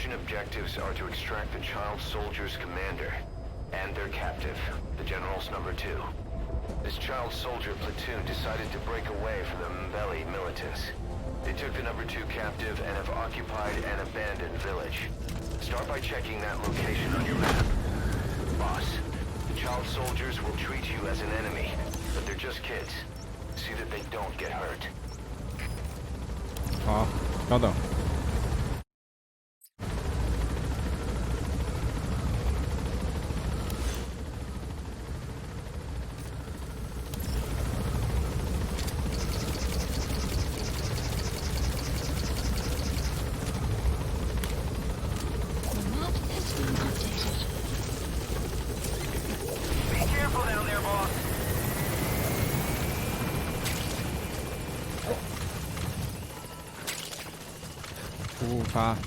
Mission objectives are to extract the child soldier's commander and their captive, the General's number 2. This child soldier platoon decided to break away from the Mbeli militants. They took the number 2 captive and have occupied an abandoned village. Start by checking that location on your map. Boss, the child soldiers will treat you as an enemy, but they're just kids. See that they don't get hurt. 好，稍等。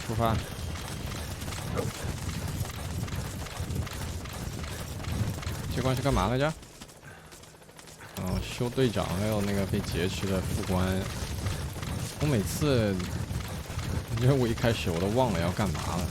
出发！这关是干嘛来着？修队长，还有那个被劫持的副官。我每次任务一开始我都忘了要干嘛了。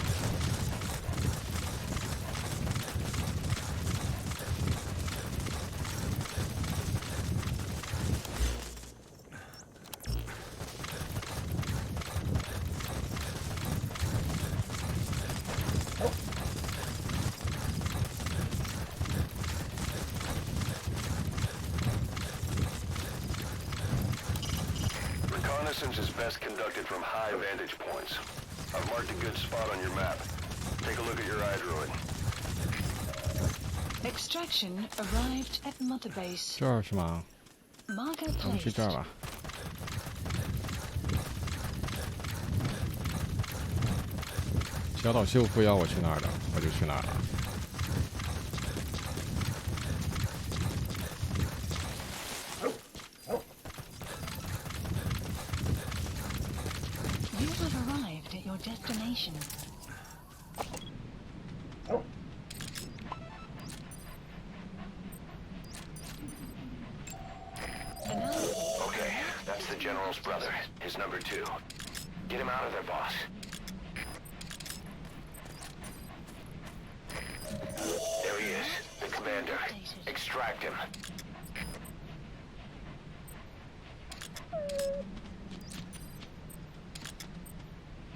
Reconnaissance is best conducted from high vantage points. I've marked a good spot on your map. Take a look at your iDroid. Extraction arrived at Mother Base. 这儿是吗？ Marker 我们去 placed. 这儿吧。小岛秀夫要我去哪儿的，我就去哪儿了。You have arrived at your destination. Okay, that's the General's brother, his number 2. Get him out of there, boss. There he is, the commander. Extract him.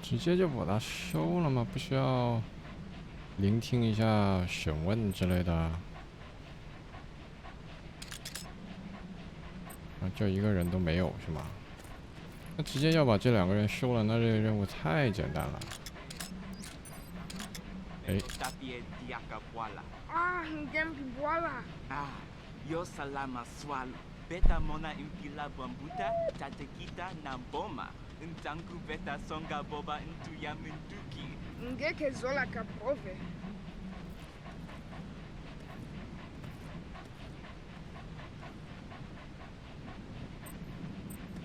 直接就把他收了吗？不需要聆听一下审问之类的？啊，这一个人都没有是吗？那直接要把这2个人收了，那这个任务太简单了。哎。Ah, hindi wala. Ah, yo salama swal. Beta mona impila bambuta, tatekita na boma. Ntangu beta songa boba into yaminduki. Ngeke zola kaprove.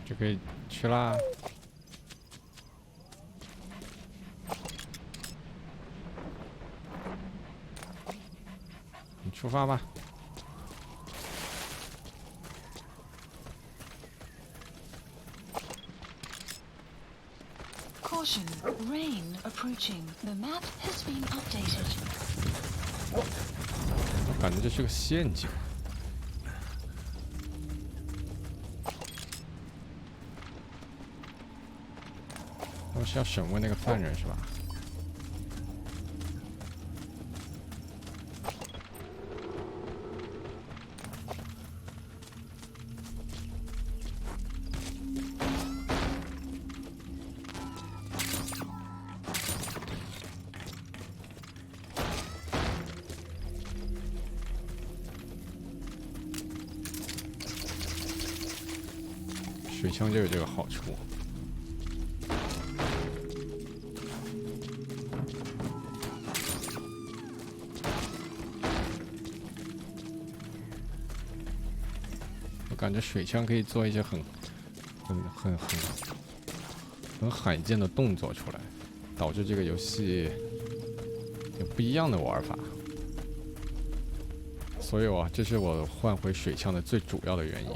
就可以去啦。你出发吧。Caution, rain approaching. The map has been updated. 我感觉这是个陷阱。我是要审问那个犯人是吧？水枪就有这个好处。我感觉水枪可以做一些很罕见的动作出来，导致这个游戏有不一样的玩法。所以啊，这是我换回水枪的最主要的原因。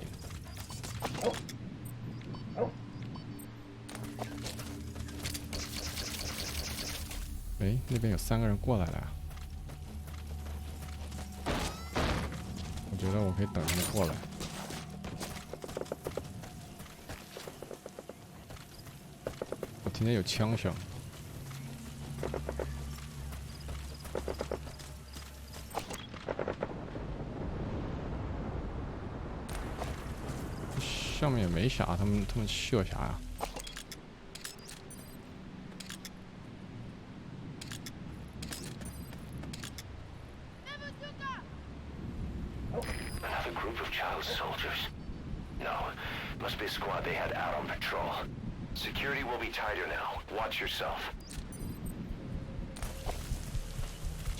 哎，那边有3个人过来了呀。我觉得我可以等他们过来。我听见有枪声。上面也没啥，他们射啥呀？ Another group of child soldiers. No, must be a squad they had out on patrol. Security will be tighter now. Watch yourself.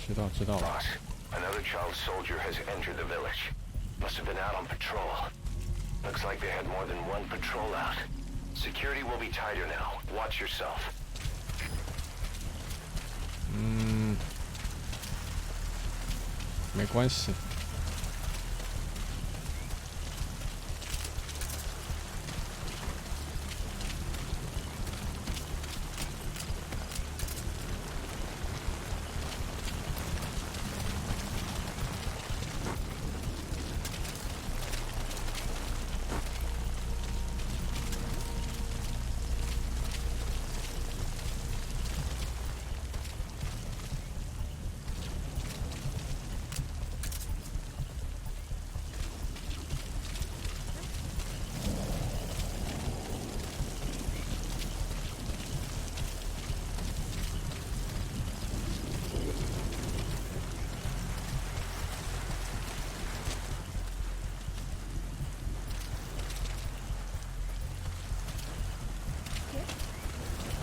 知道了。 Boss, another child soldier has entered the village. Must have been out on patrol. Looks like they had more than one patrol out. Security will be tighter now. Watch yourself. 没关系。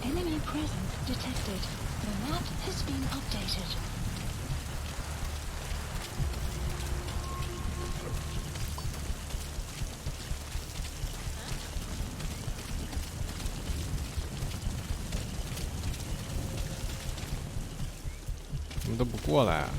Enemy presence detected. The map has been updated. 你们都不过来啊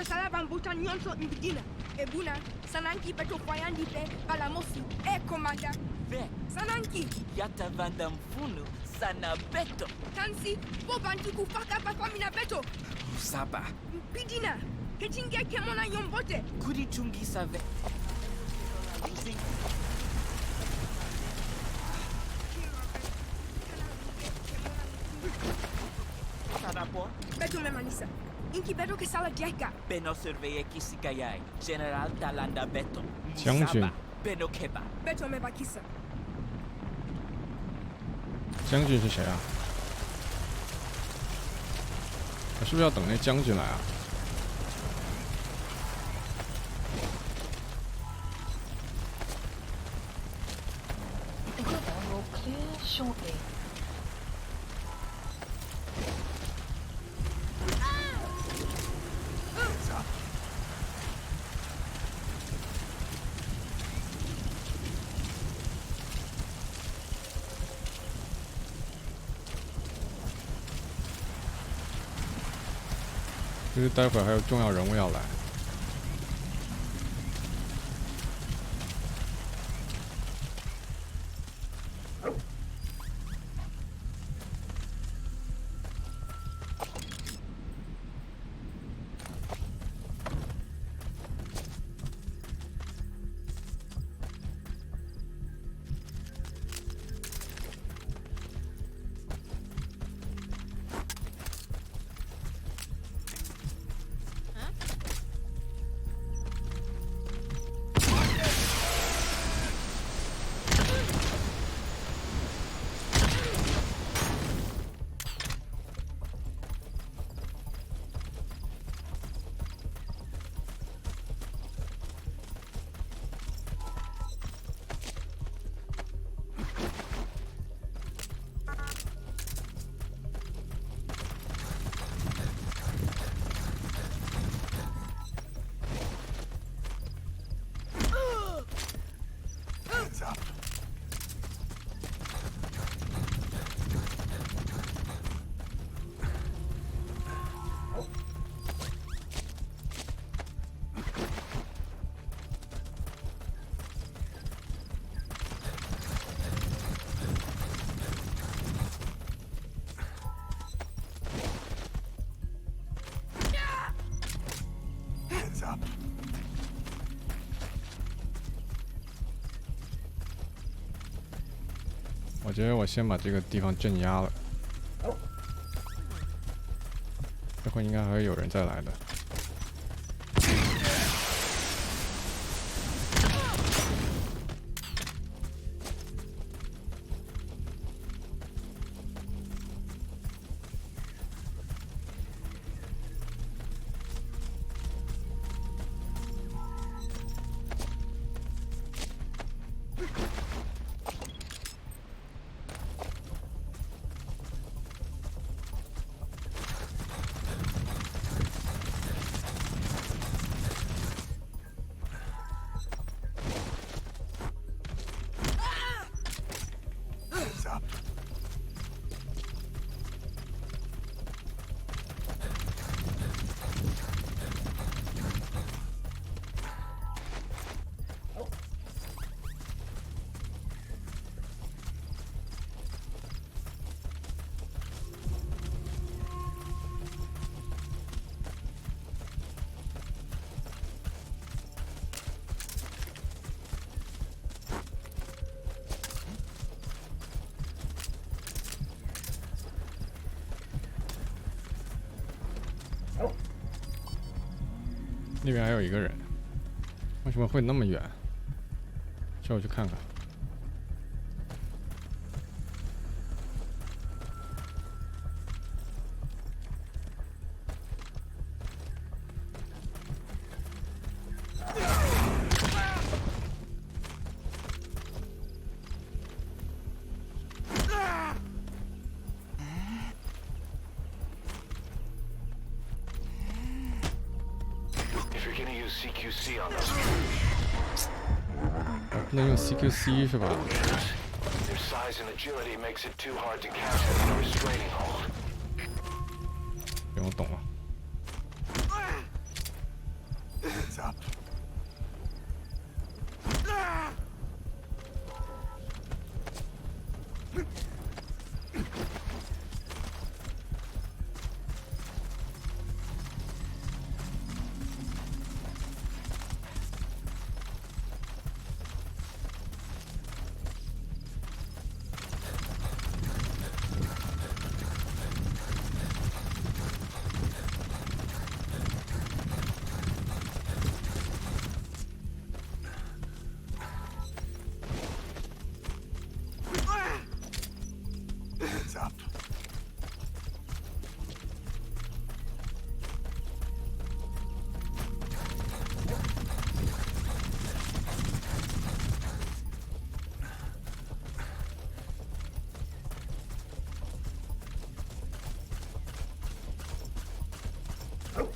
！Sala bambuta nyonso mbidina. Ebuna, sananki beto kwayandi pe balamosi. Komanda. Ve, Sananki. yata vanda mfunu sana beto. Tansi, po bantu kufaka pa famina beto. Usaba, Mbidina. Ketinge kemona yombote. kuri chungisa ve. Sarapo, Beto memanisa. Inki beto ke sala jeka. beno surveye kisikayai. General Talanda beto. 将军 Musaba, beno keba. Beto me bakisa. 将军是谁啊？我是不是要等那将军来啊？ The river will clear shortly. 就是待会儿还有重要人物要来。我觉得我先把这个地方镇压了，这会应该还会有人再来的。那边还有一个人，为什么会那么远？叫我去看看。CQC on those 不能用 CQC 是吧？ Their size and agility makes it too hard to catch them in a restraining hold. 不用懂了。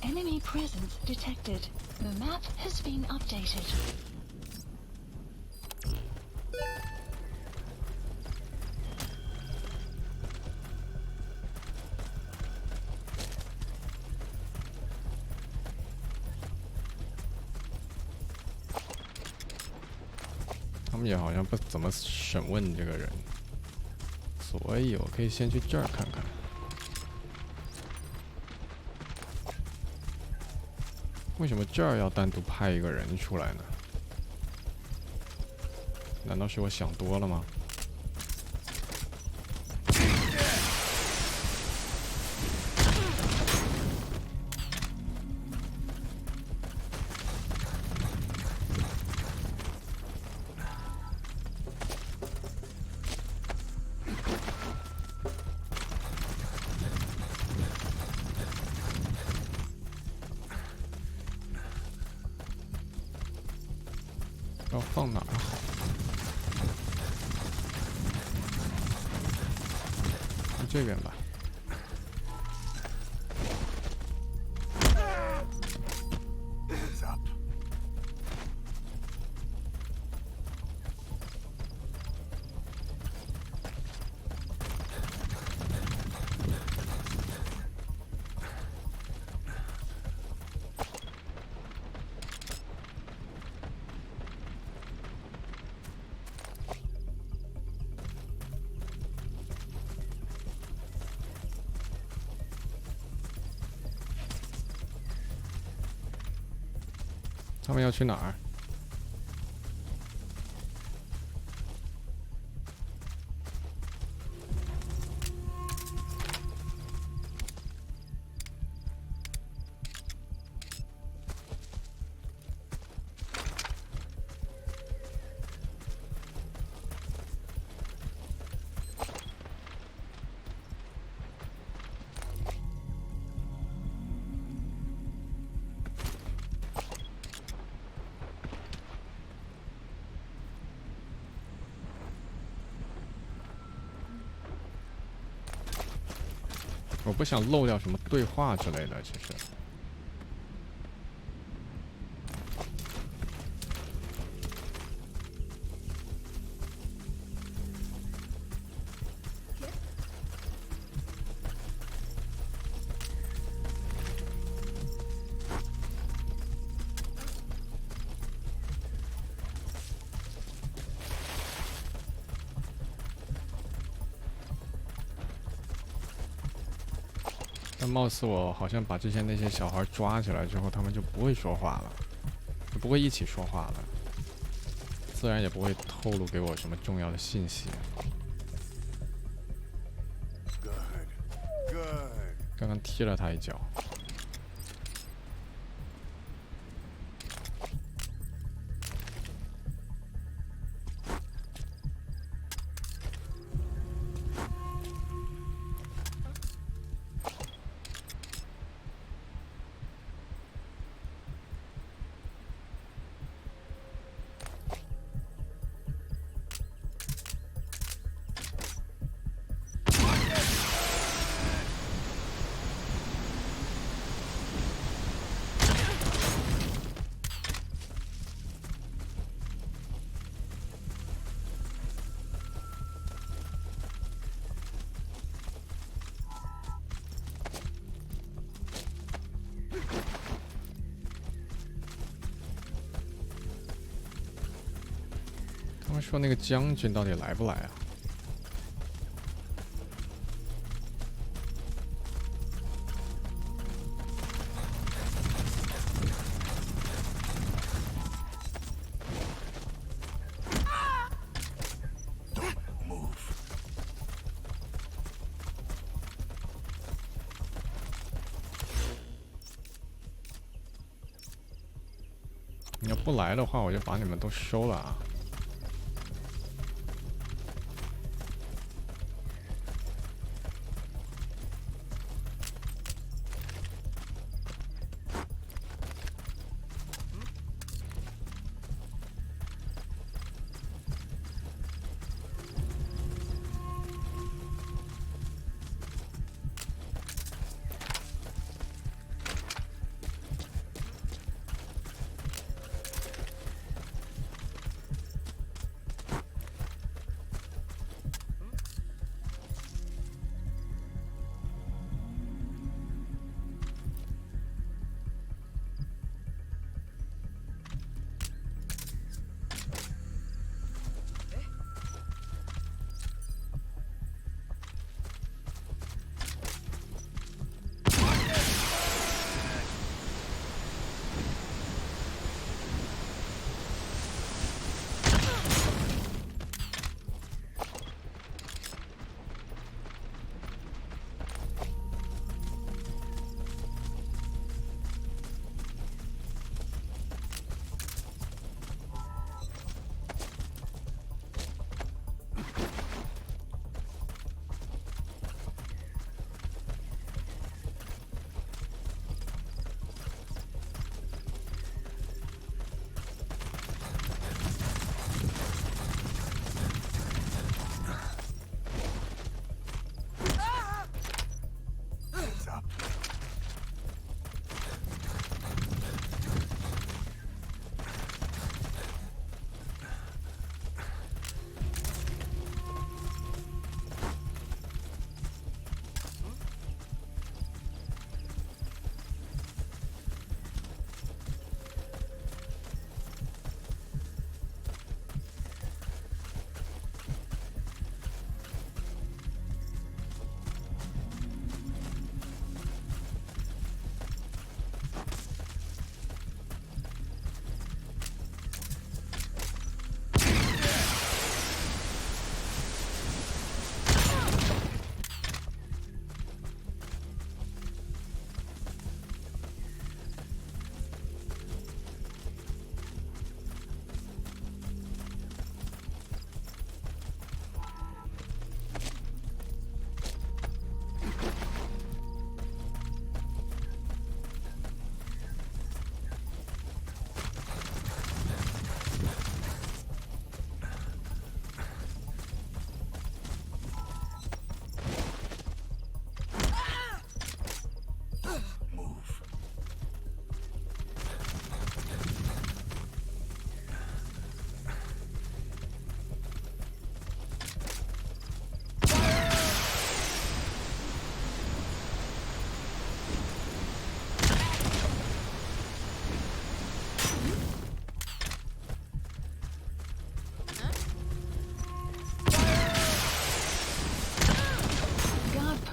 Enemy presence detected. The map has been updated. 们也好像不怎么审问这个人，所以我可以先去这儿看看。为什么这儿要单独派一个人出来呢？难道是我想多了吗？要放哪儿好？就这边吧。他们要去哪儿？我不想漏掉什么对话之类的，其实。但貌似我好像把之前那些小孩抓起来之后，他们就不会说话了，就不会一起说话了，自然也不会透露给我什么重要的信息。刚刚踢了他一脚。他们说那个将军到底来不来啊？你要不来的话，我就把你们都收了啊！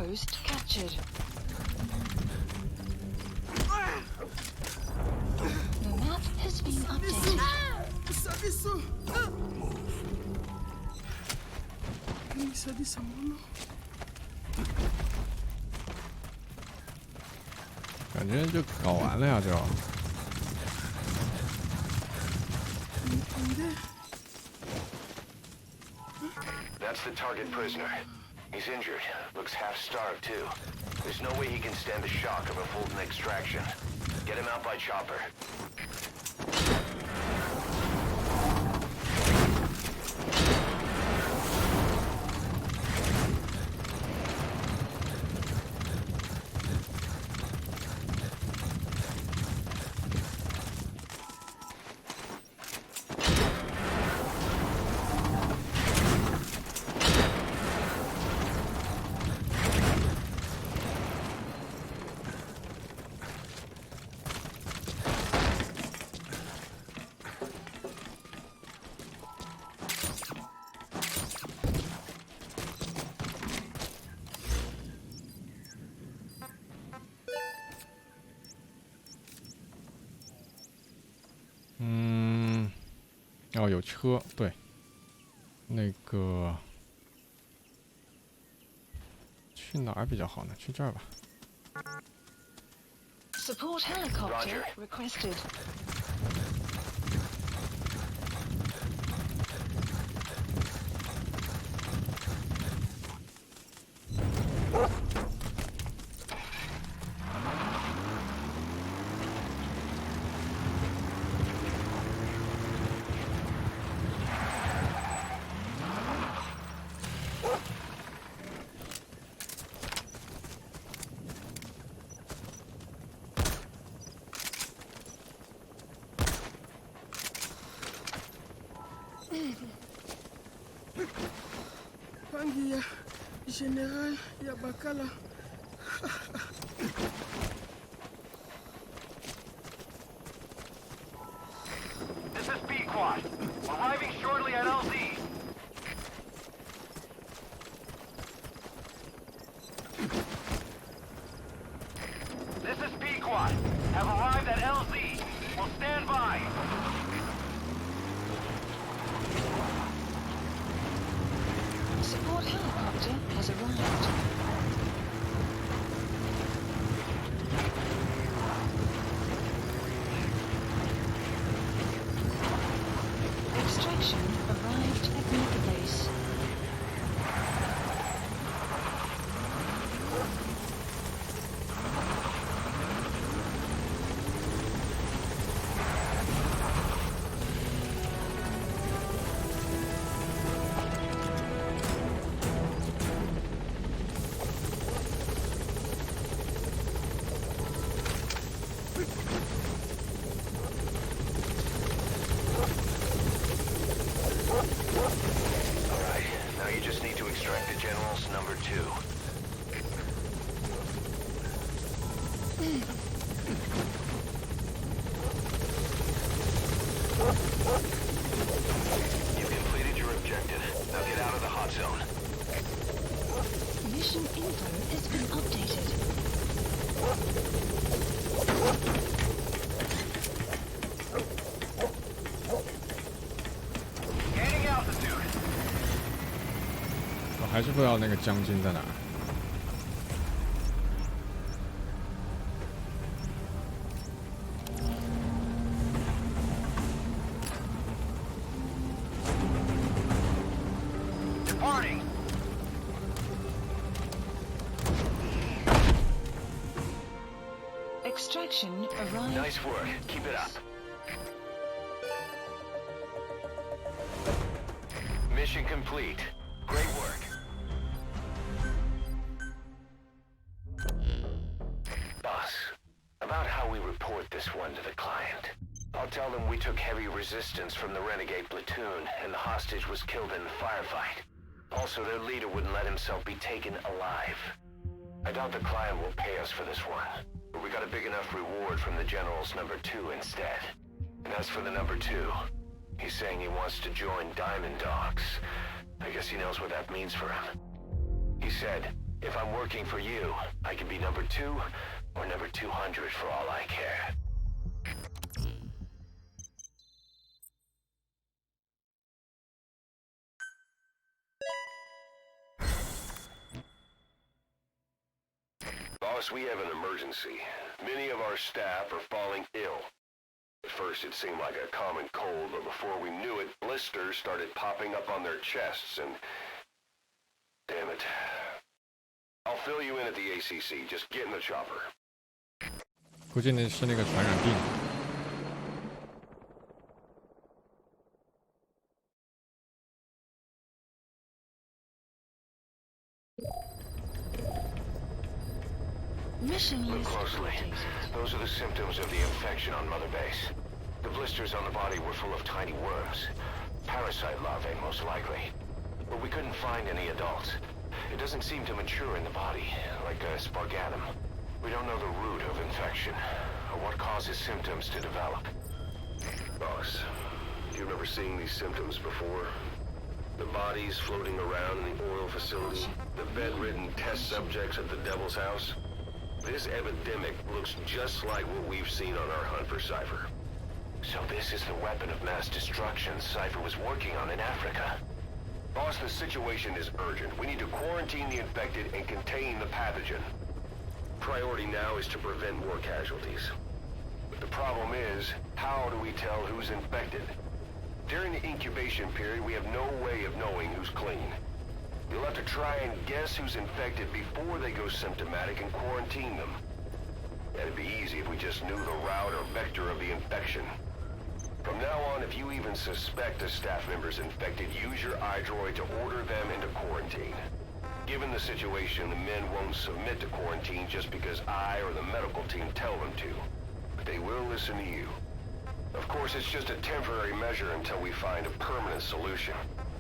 outpost captured. The map has been updated. Sabiso. Sabiso mono. 感觉就搞完了呀，这。That's the target prisoner. He's injured. Looks half-starved, too. There's no way he can stand the shock of a Fulton extraction. Get him out by chopper.哦，有车，对，那个去哪儿比较好呢？去这儿吧。Support helicopter requested. Pangi ya General ya Bakala. This is B-Quad. Arriving shortly at LZ. This is B-Quad. Have arrived at LZ. Will stand by. Support helicopter has arrived. Extraction arrived at the base. Alright, now you just need to extract the General's number 2. You've completed your objective. Now get out of the hot zone. Mission info has been updated. Gaining altitude. 我还是不知道那个将军在哪儿。Departing. Extraction arrived. Nice work. Keep it up. Mission complete. Great work. Boss, about how we report this one to the client. I'll tell them we took heavy resistance from the renegade platoon and the hostage was killed in the firefight. Also, their leader wouldn't let himself be taken alive. I doubt the client will pay us for this one, but we got a big enough reward from the General's number 2 instead. And as for the number 2, he's saying he wants to join Diamond Dogs. I guess he knows what that means for him. He said, If I'm working for you, I can be number 2 or number 200 for all I care. Boss, we have an emergency. Many of our staff are falling ill. At first it seemed like a common cold, but before we knew it, blisters started popping up on their chests and... Damn it. I'll fill you in at the ACC. Just get in the chopper. 估计那是那个传染病。 Mission Look list closely. updated. Those are the symptoms of the infection on Mother Base. The blisters on the body were full of tiny worms. Parasite larvae, most likely. But we couldn't find any adults. It doesn't seem to mature in the body, like a spargatum. We don't know the root of infection, or what causes symptoms to develop. Boss, do you remember seeing these symptoms before? The bodies floating around in the oil facility, the bedridden test subjects at the Devil's House. This epidemic looks just like what we've seen on our hunt for Cypher. So this is the weapon of mass destruction Cypher was working on in Africa. Boss, the situation is urgent. We need to quarantine the infected and contain the pathogen. Priority now is to prevent more casualties. But the problem is, how do we tell who's infected? During the incubation period, we have no way of knowing who's clean. You'll have to try and guess who's infected before they go symptomatic and quarantine them. That'd be easy if we just knew the route or vector of the infection. From now on, if you even suspect a staff member's infected, use your iDroid to order them into quarantine. Given the situation, the men won't submit to quarantine just because I or the medical team tell them to. But they will listen to you. Of course, it's just a temporary measure until we find a permanent solution.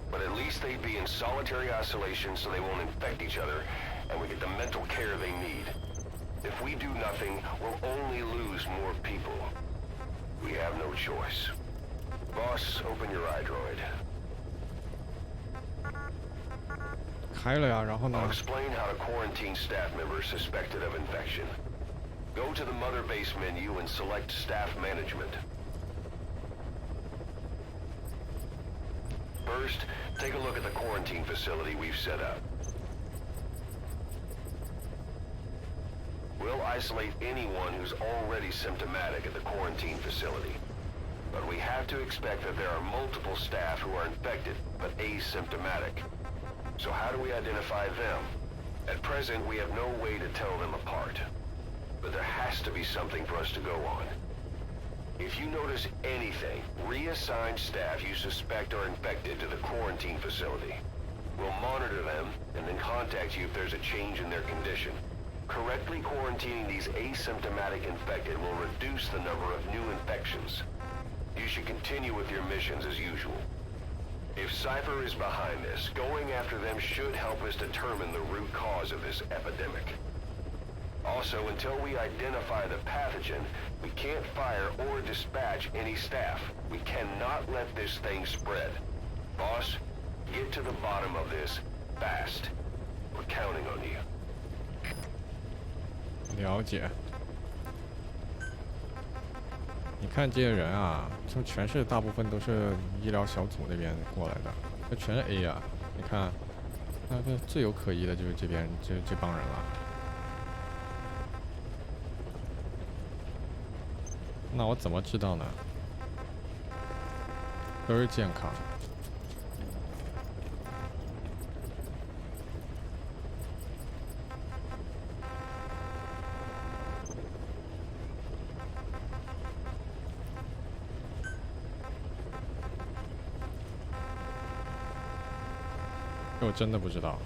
But at least they'd be in solitary isolation so they won't infect each other, and we get the mental care they need. If we do nothing, we'll only lose more people. We have no choice. Boss, open your iDroid. 开了呀，然后呢 I'll explain how to quarantine staff members suspected of infection. Go to the Mother Base menu and select Staff Management. First, take a look at the quarantine facility we've set up. We'll isolate anyone who's already symptomatic at the quarantine facility. But we have to expect that there are multiple staff who are infected, but asymptomatic. So how do we identify them? At present, we have no way to tell them apart. But there has to be something for us to go on. If you notice anything, reassign staff you suspect are infected to the quarantine facility. We'll monitor them and then contact you if there's a change in their condition. Correctly quarantining these asymptomatic infected will reduce the number of new infections. You should continue with your missions as usual. If Cypher is behind this, going after them should help us determine the root cause of this epidemic. Also, until we identify the pathogen, we can't fire or dispatch any staff. We cannot let this thing spread. Boss, get to the bottom of this fast. We're counting on you. 了解。你看这些人啊，就全是大部分都是医疗小组那边过来的，这全是 A 啊。你看，那这最有可疑的就是这边这帮人了。那我怎么知道呢？都是健康。我真的不知道。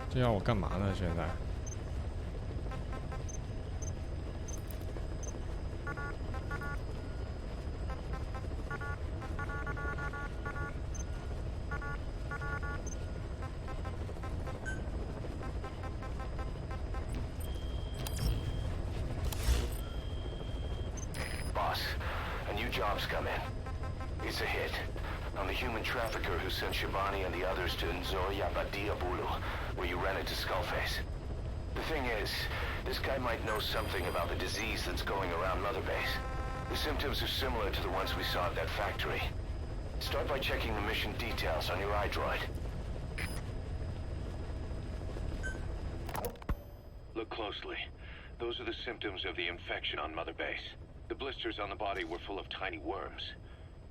这要我干嘛呢？现在？ cops come in. It's a hit. On the human trafficker who sent Shabani and the others to Nzoya Badiabulu, where you ran into Skullface. The thing is, this guy might know something about the disease that's going around Mother Base. The symptoms are similar to the ones we saw at that factory. Start by checking the mission details on your iDroid. Look closely. Those are the symptoms of the infection on Mother Base. The blisters on the body were full of tiny worms.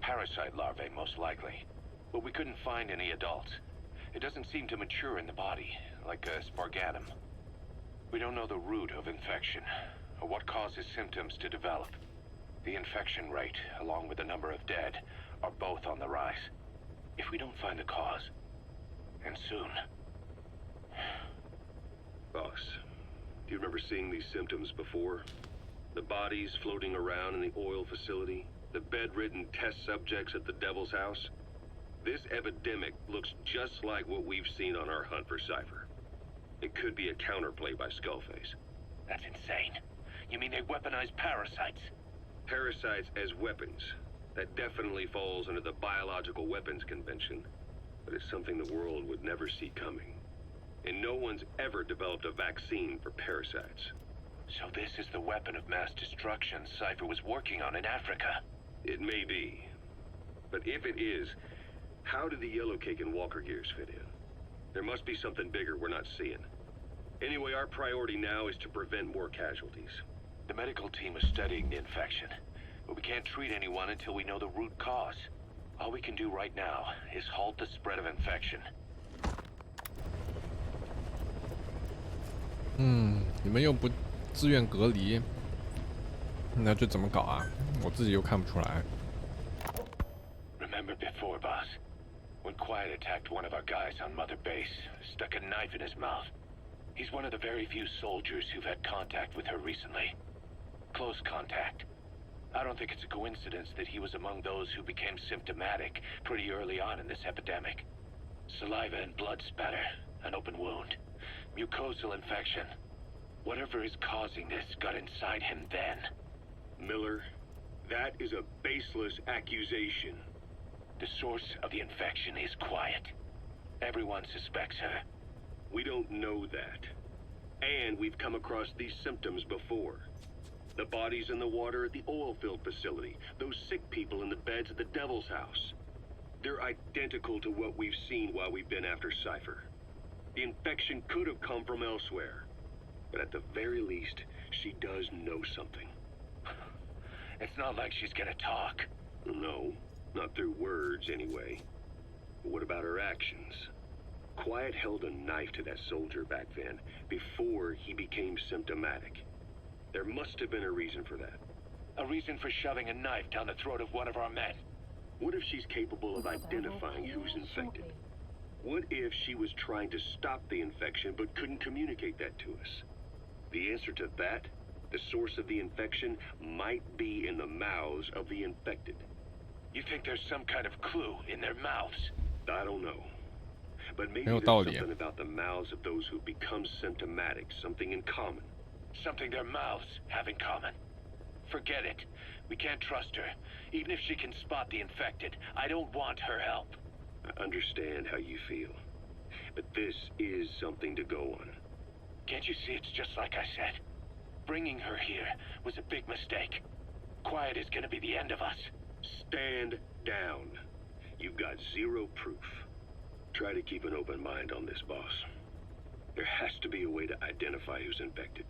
Parasite larvae, most likely. But we couldn't find any adults. It doesn't seem to mature in the body, like a spargatum. We don't know the root of infection, or what causes symptoms to develop. The infection rate, along with the number of dead, are both on the rise. If we don't find the cause, and soon... Boss, do you remember seeing these symptoms before? The bodies floating around in the oil facility? The bedridden test subjects at the Devil's House? This epidemic looks just like what we've seen on our hunt for Cypher. It could be a counterplay by Skullface. That's insane. You mean they weaponize parasites? Parasites as weapons. That definitely falls under the Biological Weapons Convention. But it's something the world would never see coming. And no one's ever developed a vaccine for parasites. So this is the weapon of mass destruction Cypher was working on in Africa. It may be. But if it is, how did the Yellow Cake and Walker Gears fit in? There must be something bigger we're not seeing. Anyway, our priority now is to prevent more casualties. The medical team is studying the infection, but we can't treat anyone until we know the root cause. All we can do right now is halt the spread of infection. 你们又不自愿隔离，那这怎么搞啊？我自己又看不出来。Remember before, boss? When Quiet attacked one of our guys on Mother Base, stuck a knife in his mouth. He's one of the very few soldiers who've had contact with her recently. Close contact. I don't think it's a coincidence that he was among those who became symptomatic pretty early on in this epidemic. Saliva and blood spatter, an open wound, mucosal infection. Whatever is causing this got inside him then. Miller, that is a baseless accusation. The source of the infection is Quiet. Everyone suspects her. We don't know that. And we've come across these symptoms before. The bodies in the water at the oil field facility. Those sick people in the beds at the Devil's House. They're identical to what we've seen while we've been after Cypher. The infection could have come from elsewhere. But at the very least, she does know something. It's not like she's gonna talk. No, not through words anyway. But what about her actions? Quiet held a knife to that soldier back then, before he became symptomatic. There must have been a reason for that. A reason for shoving a knife down the throat of one of our men. What if she's capable of identifying who's infected? What if she was trying to stop the infection but couldn't communicate that to us? The answer to that, the source of the infection, might be in the mouths of the infected. You think there's some kind of clue in their mouths? I don't know. But maybe 没有 there's 道理。 something about the mouths of those who become symptomatic, something in common. Something their mouths have in common. Forget it. We can't trust her. Even if she can spot the infected, I don't want her help. I understand how you feel. But this is something to go on. Can't you see it's just like I said? Bringing her here was a big mistake. Quiet is gonna be the end of us. Stand down. You've got zero proof. Try to keep an open mind on this, boss. There has to be a way to identify who's infected.